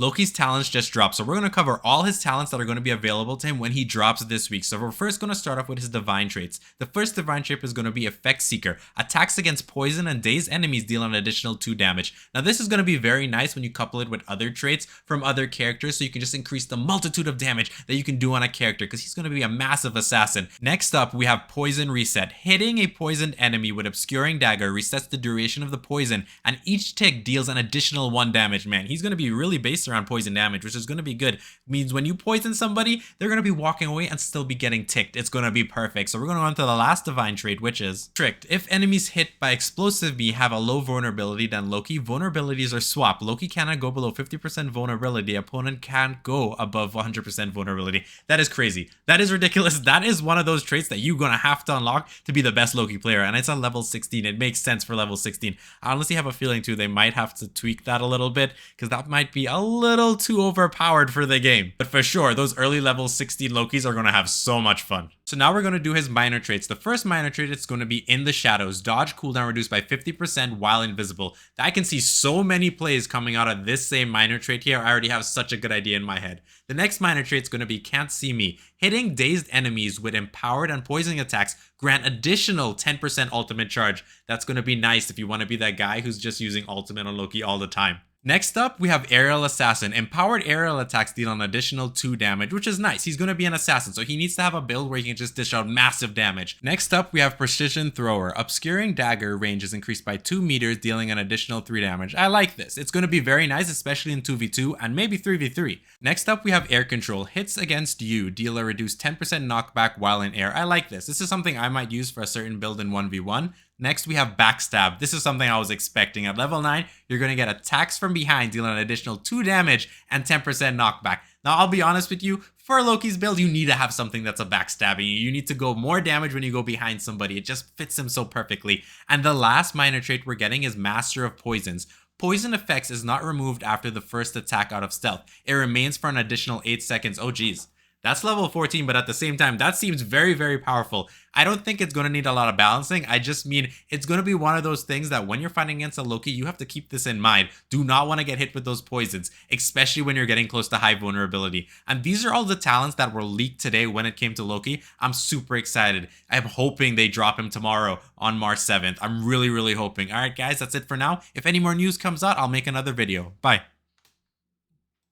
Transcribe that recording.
Loki's talents just dropped, so we're going to cover all his talents that are going to be available to him when he drops this week. So we're first going to start off with his divine traits. The first divine trait is going to be Effect Seeker. Attacks against poison and dazed enemies deal an additional 2 damage. Now this is going to be very nice when you couple it with other traits from other characters, so you can just increase the multitude of damage that you can do on a character, because he's going to be a massive assassin. Next up, we have Poison Reset. Hitting a poisoned enemy with Obscuring Dagger resets the duration of the poison, and each tick deals an additional 1 damage. Man, he's going to be really based around poison damage, which is going to be good. It means when you poison somebody, they're going to be walking away and still be getting ticked. It's going to be perfect. So we're going to go on to the last divine trait, which is Tricked. If enemies hit by Explosive Bee have a low vulnerability than Loki, vulnerabilities are swapped. Loki cannot go below 50% vulnerability. Opponent can't go above 100% vulnerability. That is crazy. That is ridiculous. That is one of those traits that you're going to have to unlock to be the best Loki player. And it's on level 16. It makes sense for level 16. I honestly have a feeling too they might have to tweak that a little bit, because that might be a little too overpowered for the game. But for sure, those early level 16 Lokis are going to have so much fun. So now we're going to do his minor traits. The first minor trait is going to be In the Shadows. Dodge cooldown reduced by 50% while invisible. I can see so many plays coming out of this same minor trait here. I already have such a good idea in my head. The next minor trait is going to be Can't See Me. Hitting dazed enemies with empowered and poisoning attacks grant additional 10% ultimate charge. That's going to be nice if you want to be that guy who's just using ultimate on Loki all the time. Next up, we have Aerial Assassin. Empowered aerial attacks deal an additional 2 damage, which is nice. He's going to be an assassin, so he needs to have a build where he can just dish out massive damage. Next up, we have Precision Thrower. Obscuring Dagger range is increased by 2 meters, dealing an additional 3 damage. I like this. It's going to be very nice, especially in 2v2 and maybe 3v3. Next up, we have Air Control. Hits against you deal a reduced 10% knockback while in air. I like this. This is something I might use for a certain build in 1v1. Next, we have Backstab. This is something I was expecting. At level 9, you're going to get attacks from behind, dealing an additional 2 damage and 10% knockback. Now, I'll be honest with you, for Loki's build, you need to have something that's a backstabbing. You need to go more damage when you go behind somebody. It just fits him so perfectly. And the last minor trait we're getting is Master of Poisons. Poison effects is not removed after the first attack out of stealth. It remains for an additional 8 seconds. Oh, geez. That's level 14, but at the same time, that seems very, very powerful. I don't think it's going to need a lot of balancing. I just mean it's going to be one of those things that when you're fighting against a Loki, you have to keep this in mind. Do not want to get hit with those poisons, especially when you're getting close to high vulnerability. And these are all the talents that were leaked today when it came to Loki. I'm super excited. I'm hoping they drop him tomorrow on March 7th. I'm really, really hoping. All right, guys, that's it for now. If any more news comes out, I'll make another video. Bye.